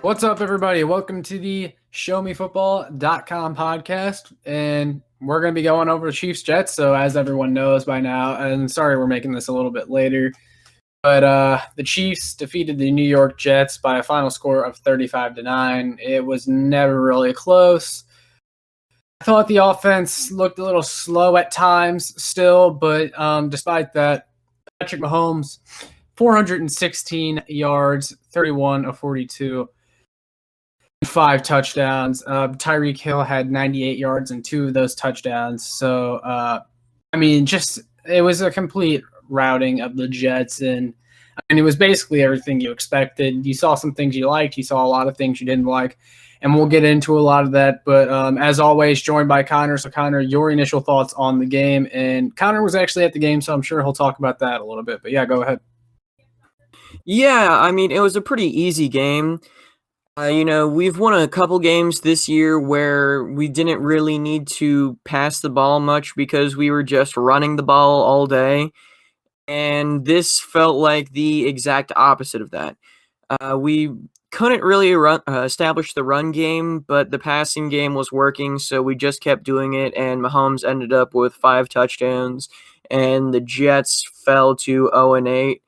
What's up, everybody? Welcome to the ShowMeFootball.com podcast. And we're going to be going over the Chiefs Jets. So, as everyone knows by now, and sorry we're making this a little bit later, but the Chiefs defeated the New York Jets by a final score of 35-9. It was never really close. I thought the offense looked a little slow at times still, but despite that, Patrick Mahomes, 416 yards, 31 of 42. 5 touchdowns. Tyreek Hill had 98 yards and 2 of those touchdowns. So, just it was a complete routing of the Jets, and it was basically everything you expected. You saw some things you liked, you saw a lot of things you didn't like, and we'll get into a lot of that. But as always, joined by Connor. So, Connor, your initial thoughts on the game, and Connor was actually at the game, so I'm sure he'll talk about that a little bit. But yeah, go ahead. Yeah, it was a pretty easy game. We've won a couple games this year where we didn't really need to pass the ball much because we were just running the ball all day. And this felt like the exact opposite of that. We couldn't really establish the run game, but the passing game was working, so we just kept doing it, and Mahomes ended up with 5 touchdowns, and the Jets fell to 0-8.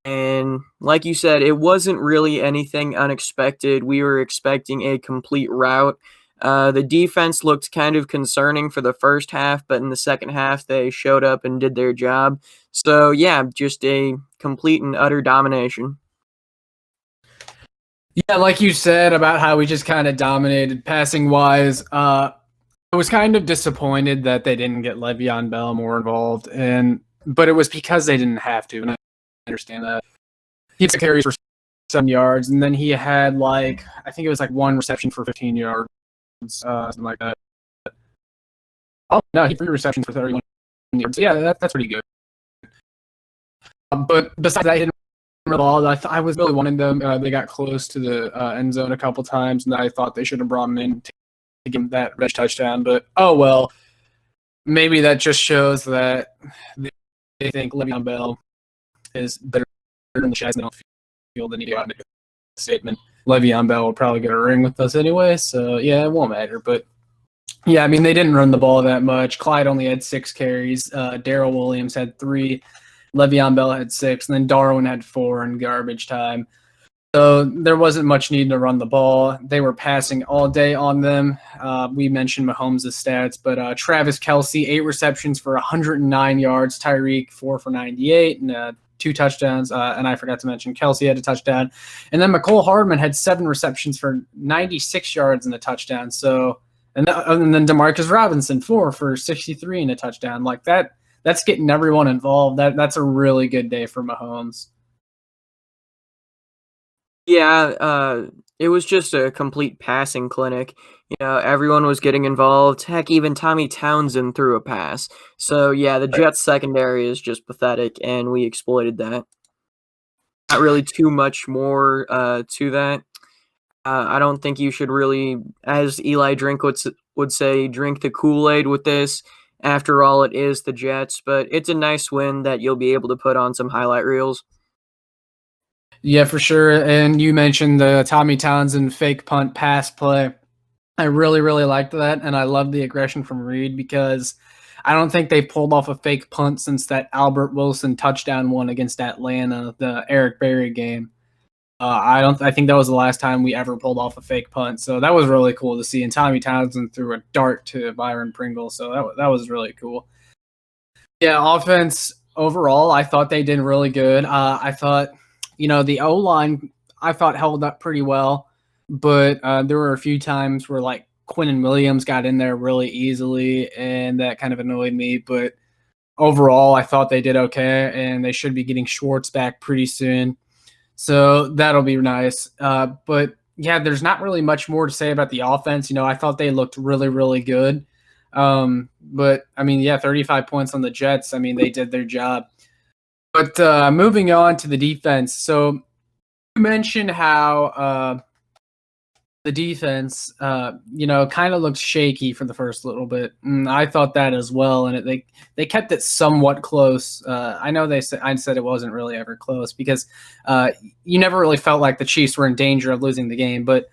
And like you said, it wasn't really anything unexpected. We were expecting a complete rout. The defense looked kind of concerning for the first half, but in the second half, they showed up and did their job. So, yeah, just a complete and utter domination. Yeah, like you said about how we just kind of dominated passing wise. I was kind of disappointed that they didn't get Le'Veon Bell more involved, but it was because they didn't have to, and I understand that. He took carries for 7 yards, and then he had I think it was one reception for 15 yards, something like that. Oh no, he had 3 receptions for 31 yards. Yeah, that's pretty good. But besides that, he didn't run the ball. I was really wanting them. They got close to the end zone a couple times, and I thought they should have brought him in to give him that rush touchdown. But oh well, maybe that just shows that they think Le'Veon Bell is better than the Jets. They don't feel the need to go out and make a statement. Le'Veon Bell will probably get a ring with us anyway, so yeah, it won't matter. But yeah, they didn't run the ball that much. Clyde only had 6 carries. Darrell Williams had 3. Le'Veon Bell had 6, and then Darwin had 4 in garbage time. So there wasn't much need to run the ball. They were passing all day on them. We mentioned Mahomes' stats, but Travis Kelce, 8 receptions for 109 yards. Tyreek, 4 for 98, and 2 touchdowns. And I forgot to mention Kelce had a touchdown. And then Mecole Hardman had 7 receptions for 96 yards and a touchdown. So, and then Demarcus Robinson, 4 for 63 and a touchdown. That's getting everyone involved. That's a really good day for Mahomes. Yeah, it was just a complete passing clinic. Everyone was getting involved. Heck, even Tommy Townsend threw a pass. So, yeah, the Jets secondary is just pathetic, and we exploited that. Not really too much more to that. I don't think you should really, as Eli Drink would say, drink the Kool-Aid with this. After all, it is the Jets, but it's a nice win that you'll be able to put on some highlight reels. Yeah, for sure. And you mentioned the Tommy Townsend fake punt pass play. I really, really liked that, and I love the aggression from Reed because I don't think they've pulled off a fake punt since that Albert Wilson touchdown one against Atlanta, the Eric Berry game. I think that was the last time we ever pulled off a fake punt, so that was really cool to see. And Tommy Townsend threw a dart to Byron Pringle, so that was really cool. Yeah, offense overall, I thought they did really good. I thought, the O line I thought held up pretty well, but there were a few times where Quinnen Williams got in there really easily, and that kind of annoyed me. But overall, I thought they did okay, and they should be getting Schwartz back pretty soon. So that'll be nice. But yeah, there's not really much more to say about the offense. I thought they looked really, really good. But yeah, 35 points on the Jets. They did their job. But moving on to the defense. So you mentioned how the defense, kind of looked shaky for the first little bit. And I thought that as well, and they kept it somewhat close. I know I said it wasn't really ever close because you never really felt like the Chiefs were in danger of losing the game, but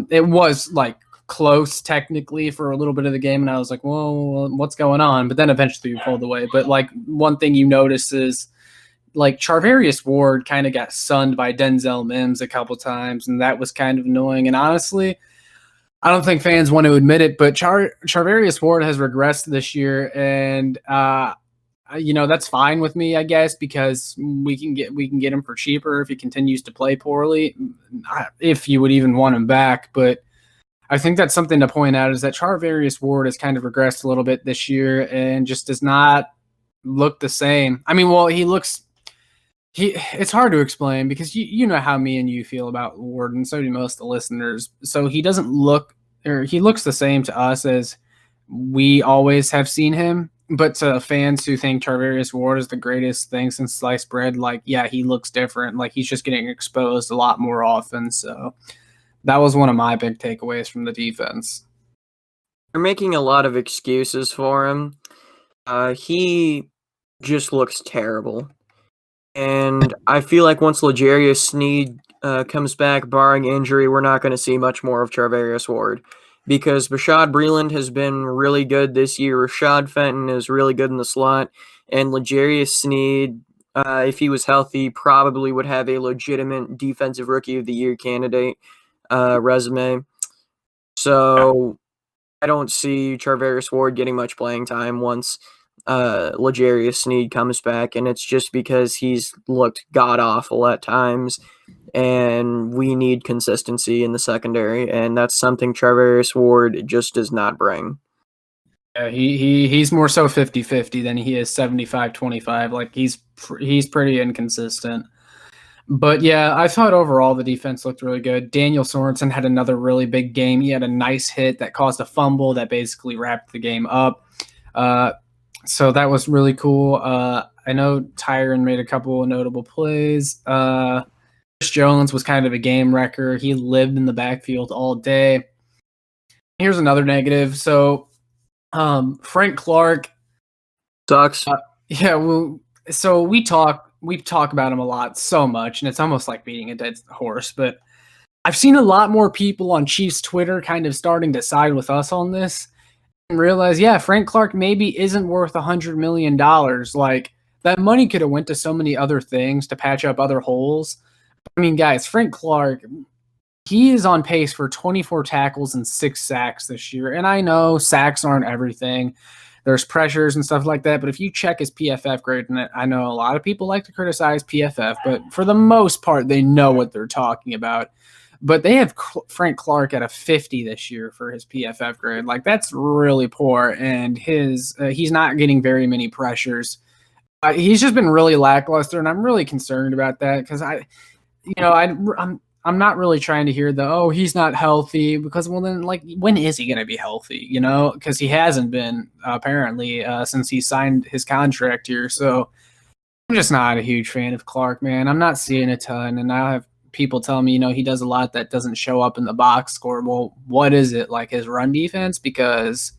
it was like close technically for a little bit of the game, and I was like, "Whoa, what's going on?" But then eventually we pulled away. But like one thing you notice is, like, Charvarius Ward kind of got sunned by Denzel Mims a couple times, and that was kind of annoying. And honestly, I don't think fans want to admit it, but Charvarius Ward has regressed this year, and that's fine with me, I guess, because we can get him for cheaper if he continues to play poorly, if you would even want him back. But I think that's something to point out, is that Charvarius Ward has kind of regressed a little bit this year and just does not look the same. I mean, well, it's hard to explain because you know how me and you feel about Ward, and so do most of the listeners. So he doesn't look, or he looks the same to us as we always have seen him. But to fans who think Charvarius Ward is the greatest thing since sliced bread, like, yeah, he looks different. Like, he's just getting exposed a lot more often. So that was one of my big takeaways from the defense. They're making a lot of excuses for him. He just looks terrible. And I feel like once L'Jarius Sneed comes back, barring injury, we're not going to see much more of Charvarius Ward. Because Bashaud Breeland has been really good this year. Rashad Fenton is really good in the slot. And L'Jarius Sneed, if he was healthy, probably would have a legitimate Defensive Rookie of the Year candidate resume. So I don't see Charvarius Ward getting much playing time once L'Jarius Sneed comes back, and it's just because he's looked god-awful at times, and we need consistency in the secondary, and that's something Charvarius Ward just does not bring. Yeah, he's more so 50-50 than he is 75-25. Like, he's pretty inconsistent. But yeah, I thought overall the defense looked really good. Daniel Sorensen had another really big game. He had a nice hit that caused a fumble that basically wrapped the game up. So that was really cool. I know Tyron made a couple of notable plays. Chris Jones was kind of a game wrecker. He lived in the backfield all day. Here's another negative. So Frank Clark sucks. Yeah, well, so we talk about him a lot, so much, and it's almost like beating a dead horse. But I've seen a lot more people on Chiefs Twitter kind of starting to side with us on this and realize, yeah, Frank Clark maybe isn't worth $100 million. Like, that money could have went to so many other things to patch up other holes. I mean, guys, Frank Clark, he is on pace for 24 tackles and 6 sacks this year. And I know sacks aren't everything. There's pressures and stuff like that. But if you check his PFF grade, and I know a lot of people like to criticize PFF, but for the most part, they know what they're talking about. But they have Frank Clark at a 50 this year for his PFF grade. Like, that's really poor. And he's not getting very many pressures. He's just been really lackluster, and I'm really concerned about that because I'm not really trying to hear he's not healthy, because, well, then, like, when is he going to be healthy, because he hasn't been apparently since he signed his contract here. So I'm just not a huge fan of Clark, man. I'm not seeing a ton, and I have people tell me, he does a lot that doesn't show up in the box score. Well, what is it? Like, his run defense? Because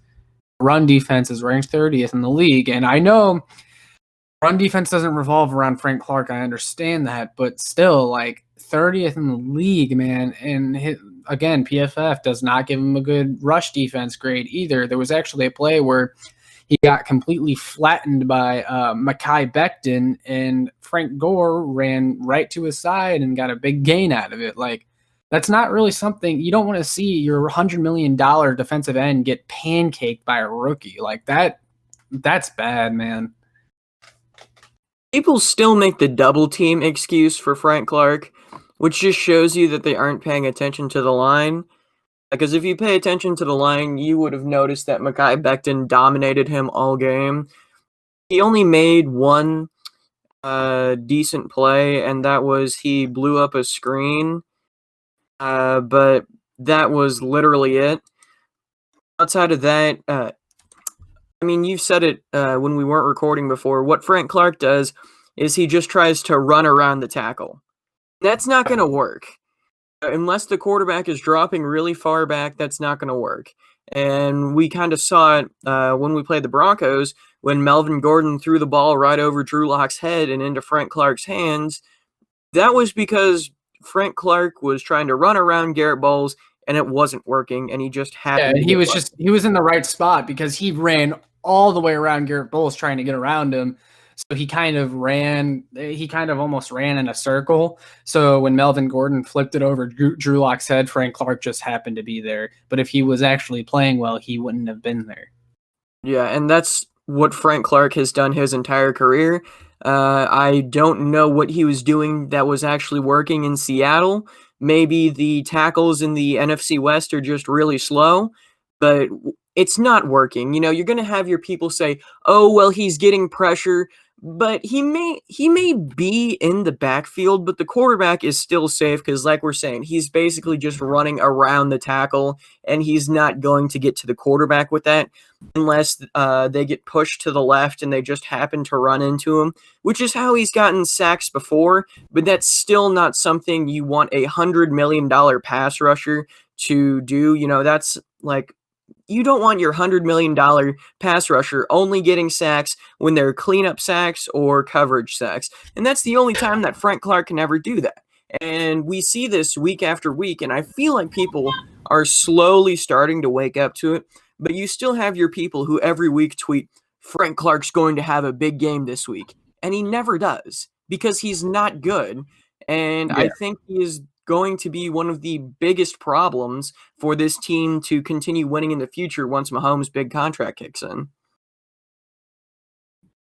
run defense is ranked 30th in the league, and I know run defense doesn't revolve around Frank Clark. I understand that, but still, like, 30th in the league, man. And again, PFF does not give him a good rush defense grade either. There was actually a play where he got completely flattened by Mekhi Becton, and Frank Gore ran right to his side and got a big gain out of it. Like, that's not really something you don't want to see your $100 million defensive end get pancaked by a rookie. Like, that's bad, man. People still make the double team excuse for Frank Clark, which just shows you that they aren't paying attention to the line. Because if you pay attention to the line, you would have noticed that Mekhi Becton dominated him all game. He only made one decent play, and that was he blew up a screen. But that was literally it. Outside of that, I mean, you've said it when we weren't recording before. What Frank Clark does is he just tries to run around the tackle. That's not going to work. Unless the quarterback is dropping really far back, that's not going to work. And we kind of saw it when we played the Broncos when Melvin Gordon threw the ball right over Drew Lock's head and into Frank Clark's hands. That was because Frank Clark was trying to run around Garrett Bowles and it wasn't working, and he just happened to he was in the right spot because he ran all the way around Garrett Bowles trying to get around him. So he kind of almost ran in a circle. So when Melvin Gordon flipped it over Drew Lock's head, Frank Clark just happened to be there. But if he was actually playing well, he wouldn't have been there. Yeah, and that's what Frank Clark has done his entire career. I don't know what he was doing that was actually working in Seattle. Maybe the tackles in the NFC West are just really slow, but it's not working. You know, you're going to have your people say, "Oh, well, he's getting pressure," but he may be in the backfield, but the quarterback is still safe because, like we're saying, he's basically just running around the tackle, and he's not going to get to the quarterback with that unless they get pushed to the left and they just happen to run into him, which is how he's gotten sacks before, but that's still not something you want a $100 million pass rusher to do. You know, that's like, you don't want your $100 million pass rusher only getting sacks when they're cleanup sacks or coverage sacks. And that's the only time that Frank Clark can ever do that. And we see this week after week, and I feel like people are slowly starting to wake up to it. But you still have your people who every week tweet, Frank Clark's going to have a big game this week. And he never does because he's not good. And I think he is going to be one of the biggest problems for this team to continue winning in the future once Mahomes' big contract kicks in.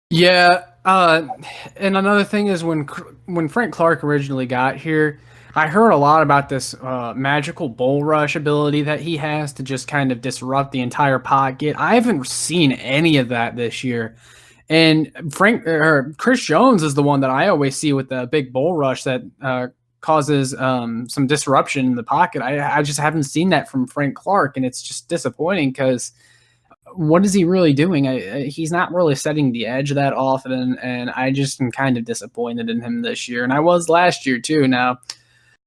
Yeah, and another thing is when Frank Clark originally got here, I heard a lot about this magical bull rush ability that he has to just kind of disrupt the entire pocket. I haven't seen any of that this year. And Chris Jones is the one that I always see with the big bull rush that causes some disruption in the pocket. I just haven't seen that from Frank Clark, and it's just disappointing because what is he really doing? He's not really setting the edge that often, and I just am kind of disappointed in him this year. And I was last year too. Now,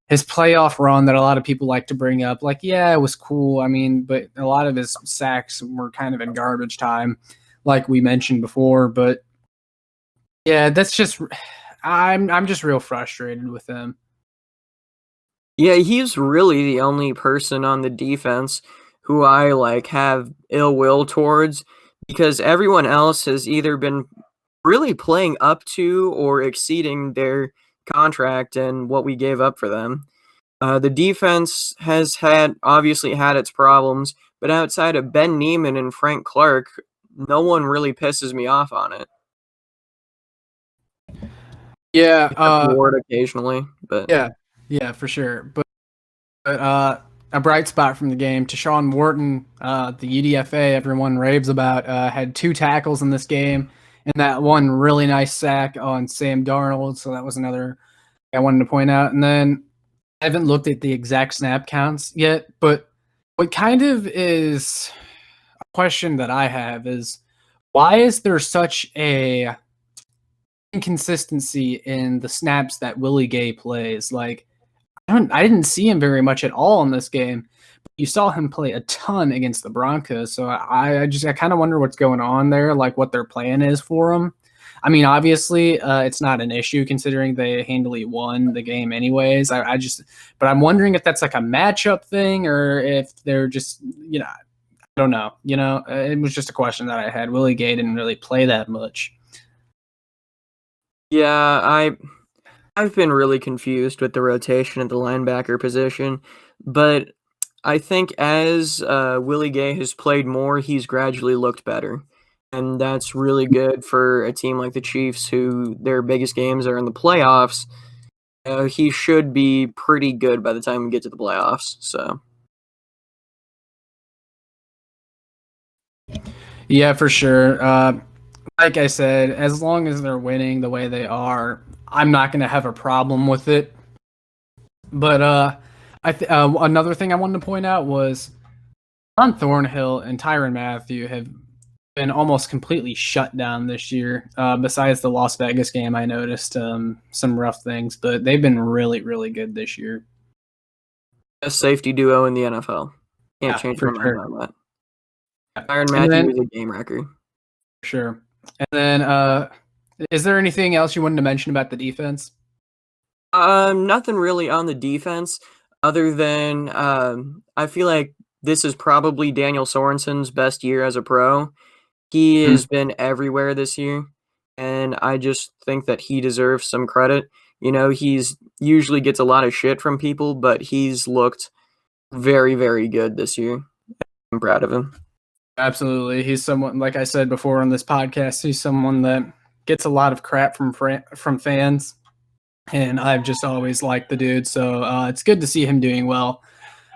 his playoff run that a lot of people like to bring up, like, yeah, it was cool. I mean, but a lot of his sacks were kind of in garbage time, like we mentioned before. But yeah, that's just I'm just real frustrated with him. Yeah, he's really the only person on the defense who I have ill will towards because everyone else has either been really playing up to or exceeding their contract and what we gave up for them. The defense has obviously had its problems, but outside of Ben Neiman and Frank Clark, no one really pisses me off on it. Yeah, Ward occasionally, but yeah, for sure. But a bright spot from the game, Tershawn Wharton, the UDFA everyone raves about, had 2 tackles in this game, and that one really nice sack on Sam Darnold. So that was another I wanted to point out. And then I haven't looked at the exact snap counts yet, but what kind of is a question that I have is why is there such a inconsistency in the snaps that Willie Gay plays? Like, I didn't see him very much at all in this game. But you saw him play a ton against the Broncos, so I kind of wonder what's going on there, like what their plan is for him. I mean, obviously, it's not an issue considering they handily won the game anyways. But I'm wondering if that's like a matchup thing or if they're just, I don't know. It was just a question that I had. Willie Gay didn't really play that much. Yeah, I've been really confused with the rotation at the linebacker position, but I think as Willie Gay has played more, he's gradually looked better. And that's really good for a team like the Chiefs, who their biggest games are in the playoffs. He should be pretty good by the time we get to the playoffs. So, yeah, for sure. Like I said, as long as they're winning the way they are, I'm not going to have a problem with it. But another thing I wanted to point out was John Thornhill and Tyrann Mathieu have been almost completely shut down this year. Besides the Las Vegas game, I noticed some rough things, but they've been really, really good this year. Best safety duo in the NFL. Can't Yeah, change for my mind sure. on that. Yeah. Byron And Matthews then is a game wrecker. sure. And then is there anything else you wanted to mention about the defense? Nothing really on the defense other than I feel like this is probably Daniel Sorensen's best year as a pro. He Hmm. has been everywhere this year, and I just think that he deserves some credit. You know, he's usually gets a lot of shit from people, but he's looked very, very good this year. I'm proud of him. Absolutely. He's someone, like I said before on this podcast, he's someone that gets a lot of crap from fans, and I've just always liked the dude. So it's good to see him doing well.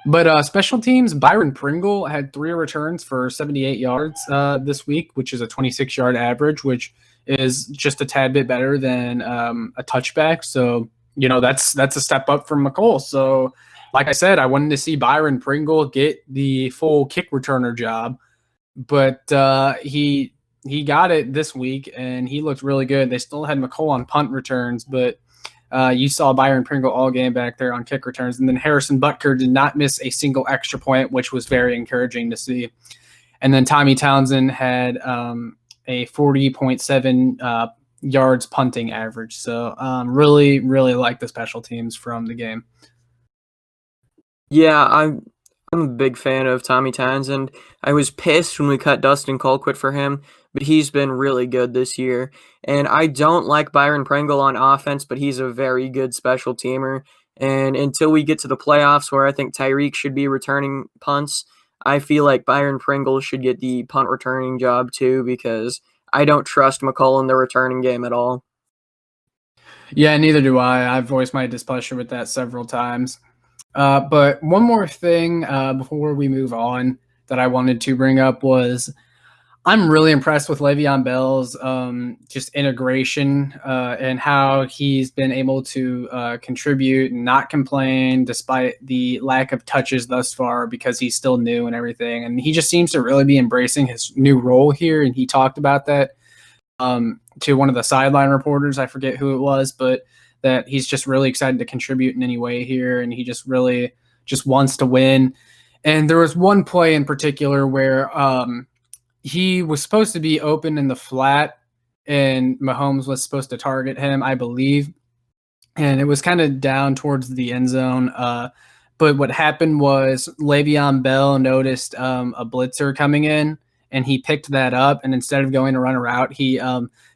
But special teams, Byron Pringle had 3 returns for 78 yards this week, which is a 26-yard average, which is just a tad bit better than a touchback. So that's a step up from McColl. So, like I said, I wanted to see Byron Pringle get the full kick returner job, but he got it this week, and he looked really good. They still had McColl on punt returns, but you saw Byron Pringle all game back there on kick returns. And then Harrison Butker did not miss a single extra point, which was very encouraging to see. And then Tommy Townsend had a 40.7 yards punting average. So really, really like the special teams from the game. Yeah, I'm a big fan of Tommy Townsend. I was pissed when we cut Dustin Colquitt for him, but he's been really good this year. And I don't like Byron Pringle on offense, but he's a very good special teamer. And until we get to the playoffs where I think Tyreek should be returning punts, I feel like Byron Pringle should get the punt returning job too, because I don't trust McColl in the returning game at all. Yeah, neither do I. I've voiced my displeasure with that several times. But one more thing before we move on that I wanted to bring up was I'm really impressed with Le'Veon Bell's just integration and how he's been able to contribute and not complain despite the lack of touches thus far because he's still new and everything. And he just seems to really be embracing his new role here. And he talked about that to one of the sideline reporters. I forget who it was, but that he's just really excited to contribute in any way here. And he just really just wants to win. And there was one play in particular where he was supposed to be open in the flat, and Mahomes was supposed to target him, I believe. And it was kind of down towards the end zone. But what happened was Le'Veon Bell noticed a blitzer coming in, and he picked that up. And instead of going to run a route, he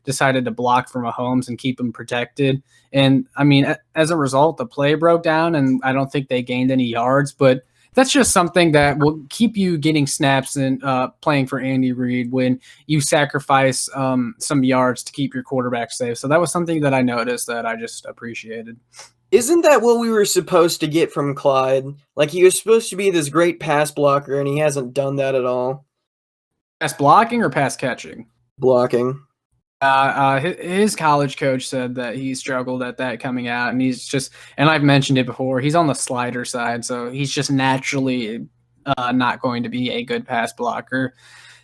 decided to block for Mahomes and keep him protected. And I mean, as a result, the play broke down, and I don't think they gained any yards. But that's just something that will keep you getting snaps and playing for Andy Reid when you sacrifice some yards to keep your quarterback safe. So that was something that I noticed that I just appreciated. Isn't that what we were supposed to get from Clyde? Like, he was supposed to be this great pass blocker, and he hasn't done that at all. Pass blocking or pass catching? Blocking. His college coach said that he struggled at that coming out, and he's just, and I've mentioned it before, he's on the slider side, so he's just naturally not going to be a good pass blocker.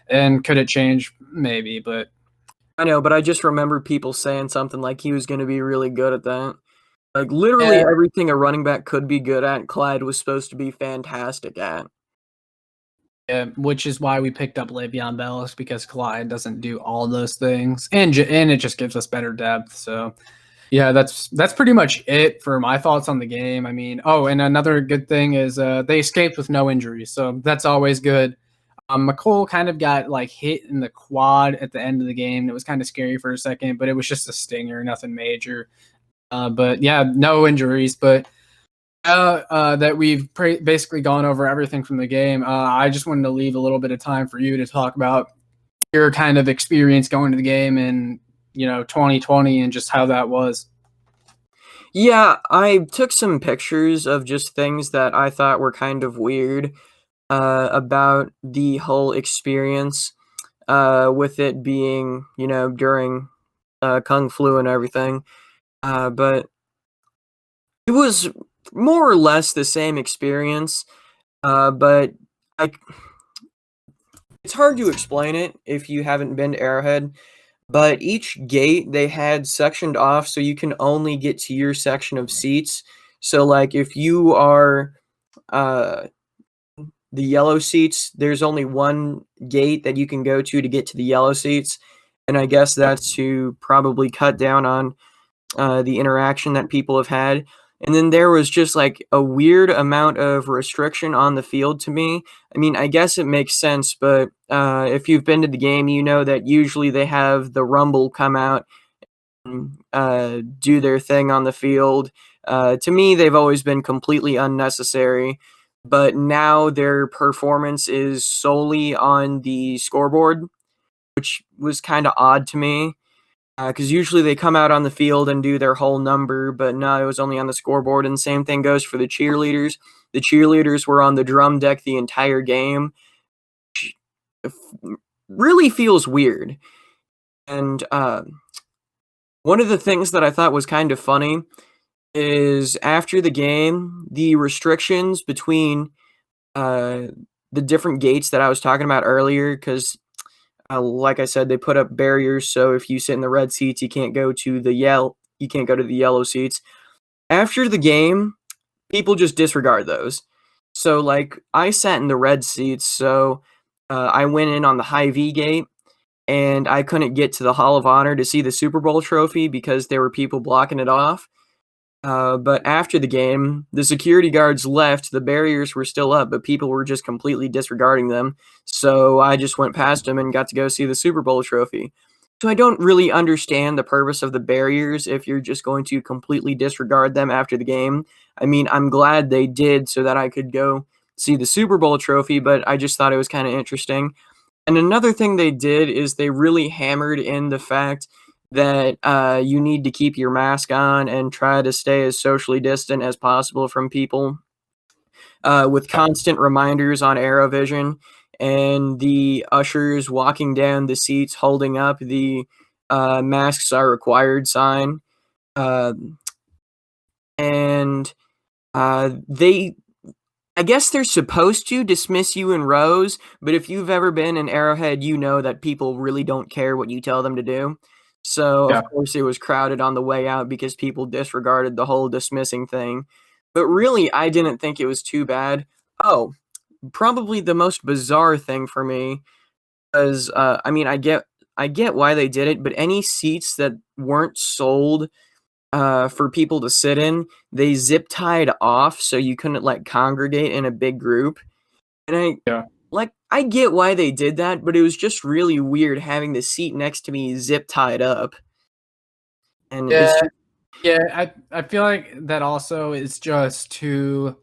And could it change? Maybe, but I know, but I just remember people saying something like he was going to be really good at that. Like, literally everything a running back could be good at, Clyde was supposed to be fantastic at. Yeah, which is why we picked up Le'Veon Bell, because Clyde doesn't do all those things, and it just gives us better depth. So, yeah, that's pretty much it for my thoughts on the game. I mean, oh, and another good thing is they escaped with no injuries, so that's always good. McColl kind of got like hit in the quad at the end of the game. It was kind of scary for a second, but it was just a stinger, nothing major. But yeah, no injuries. But that we've basically gone over everything from the game, I just wanted to leave a little bit of time for you to talk about your kind of experience going to the game in 2020 and just how that was. Yeah, I took some pictures of just things that I thought were kind of weird about the whole experience with it being, during Kung Flu and everything. But it was more or less the same experience, but it's hard to explain it if you haven't been to Arrowhead. But each gate they had sectioned off so you can only get to your section of seats. So, like, if you are the yellow seats, there's only one gate that you can go to get to the yellow seats, and I guess that's to probably cut down on the interaction that people have had. And then there was just like a weird amount of restriction on the field to me. I mean, I guess it makes sense, but if you've been to the game, you know that usually they have the Rumble come out and do their thing on the field. To me, they've always been completely unnecessary, but now their performance is solely on the scoreboard, which was kind of odd to me. Because usually they come out on the field and do their whole number, but no, it was only on the scoreboard. And same thing goes for the cheerleaders. The cheerleaders were on the drum deck the entire game. Which really feels weird. And one of the things that I thought was kind of funny is after the game, the restrictions between the different gates that I was talking about earlier, because like I said, they put up barriers, so if you sit in the red seats, you can't go to the yellow seats. After the game, people just disregard those. So, like, I sat in the red seats, so I went in on the high V gate, and I couldn't get to the Hall of Honor to see the Super Bowl trophy because there were people blocking it off. But after the game, the security guards left. The barriers were still up, but people were just completely disregarding them. So I just went past them and got to go see the Super Bowl trophy. So I don't really understand the purpose of the barriers if you're just going to completely disregard them after the game. I mean, I'm glad they did so that I could go see the Super Bowl trophy, but I just thought it was kind of interesting. And another thing they did is they really hammered in the fact that you need to keep your mask on and try to stay as socially distant as possible from people, with constant reminders on AeroVision and the ushers walking down the seats holding up the masks are required sign. And I guess they're supposed to dismiss you in rows, but if you've ever been in Arrowhead, you know that people really don't care what you tell them to do. So, Yeah. of course, it was crowded on the way out because people disregarded the whole dismissing thing. But really, I didn't think it was too bad. Oh, probably the most bizarre thing for me was, I mean, I get why they did it, but any seats that weren't sold for people to sit in, they zip tied off so you couldn't like congregate in a big group. And Yeah. I get why they did that, but it was just really weird having the seat next to me zip tied up. And it's Yeah. Yeah, I feel like that also is just to,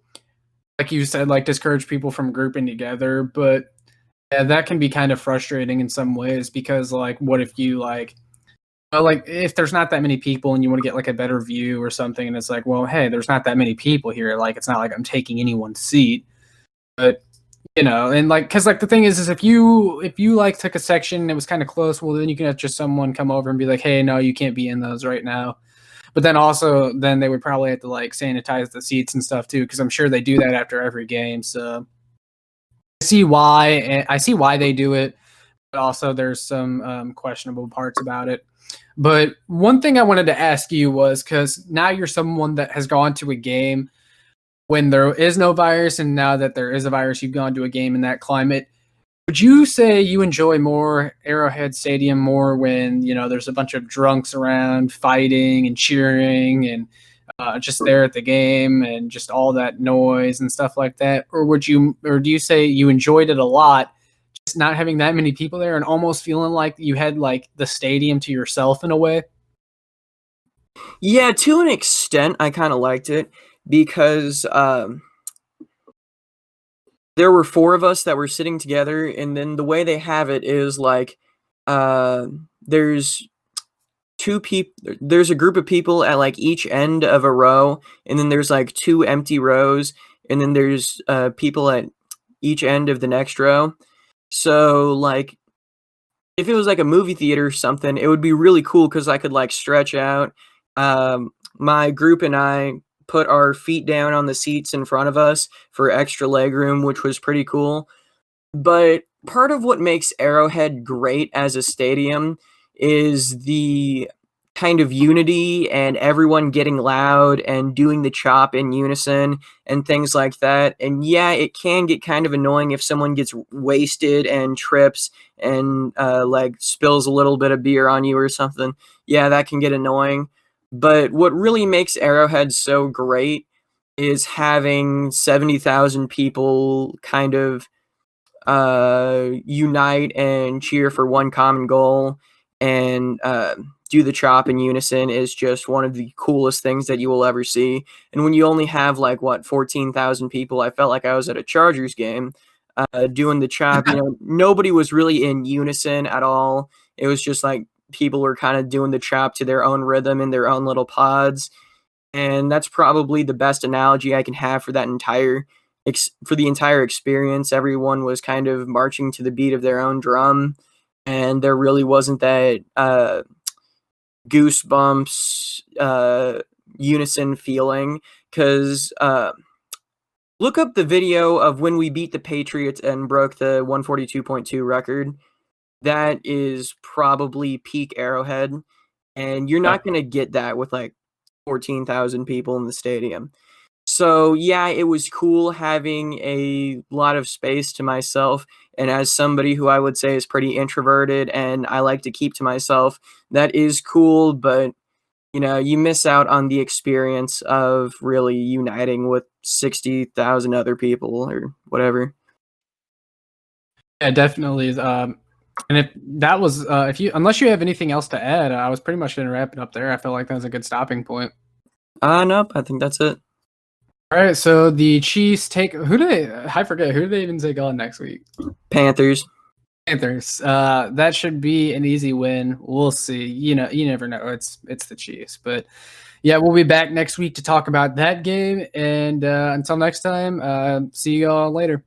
like you said, like discourage people from grouping together. But yeah, that can be kind of frustrating in some ways because, like, what if you like, well, like if there's not that many people and you want to get like a better view or something, and it's like, well, hey, there's not that many people here. Like, it's not like I'm taking anyone's seat, but and like, because like the thing is if you like took a section and it was kind of close, well, then you can have just someone come over and be like, hey, no, you can't be in those right now. But then also, then they would probably have to like sanitize the seats and stuff too, because I'm sure they do that after every game. So I see why they do it, but also there's some questionable parts about it. But one thing I wanted to ask you was because now you're someone that has gone to a game when there is no virus, and now that there is a virus, you've gone to a game in that climate. Would you say you enjoy more Arrowhead Stadium more when there's a bunch of drunks around fighting and cheering and just there at the game and just all that noise and stuff like that, or do you say you enjoyed it a lot, just not having that many people there and almost feeling like you had like the stadium to yourself in a way? Yeah, to an extent, I kind of liked it because there were four of us that were sitting together, and then the way they have it is like there's there's a group of people at like each end of a row, and then there's like two empty rows, and then there's people at each end of the next row. So like if it was like a movie theater or something, it would be really cool because I could like stretch out. My group and I put our feet down on the seats in front of us for extra leg room, which was pretty cool. But part of what makes Arrowhead great as a stadium is the kind of unity and everyone getting loud and doing the chop in unison and things like that. And yeah, it can get kind of annoying if someone gets wasted and trips and like spills a little bit of beer on you or something. Yeah, that can get annoying. But what really makes Arrowhead so great is having 70,000 people kind of unite and cheer for one common goal and do the chop in unison is just one of the coolest things that you will ever see. And when you only have like 14,000 people, I felt like I was at a Chargers game doing the chop. Nobody was really in unison at all. It was just like people were kind of doing the chop to their own rhythm in their own little pods. And that's probably the best analogy I can have for that for the entire experience. Everyone was kind of marching to the beat of their own drum, and there really wasn't that goosebumps unison feeling. Because look up the video of when we beat the Patriots and broke the 142.2 record. That is probably peak Arrowhead, and you're not going to get that with like 14,000 people in the stadium. So yeah, it was cool having a lot of space to myself. And as somebody who I would say is pretty introverted and I like to keep to myself, that is cool. But you miss out on the experience of really uniting with 60,000 other people or whatever. Yeah, definitely. And if that was, unless you have anything else to add, I was pretty much going to wrap it up there. I feel like that was a good stopping point. Nope, I think that's it. All right, so the Chiefs take I forget, who do they even take on next week? Panthers. That should be an easy win. We'll see. You never know. It's the Chiefs, but yeah, we'll be back next week to talk about that game. And until next time, see you all later.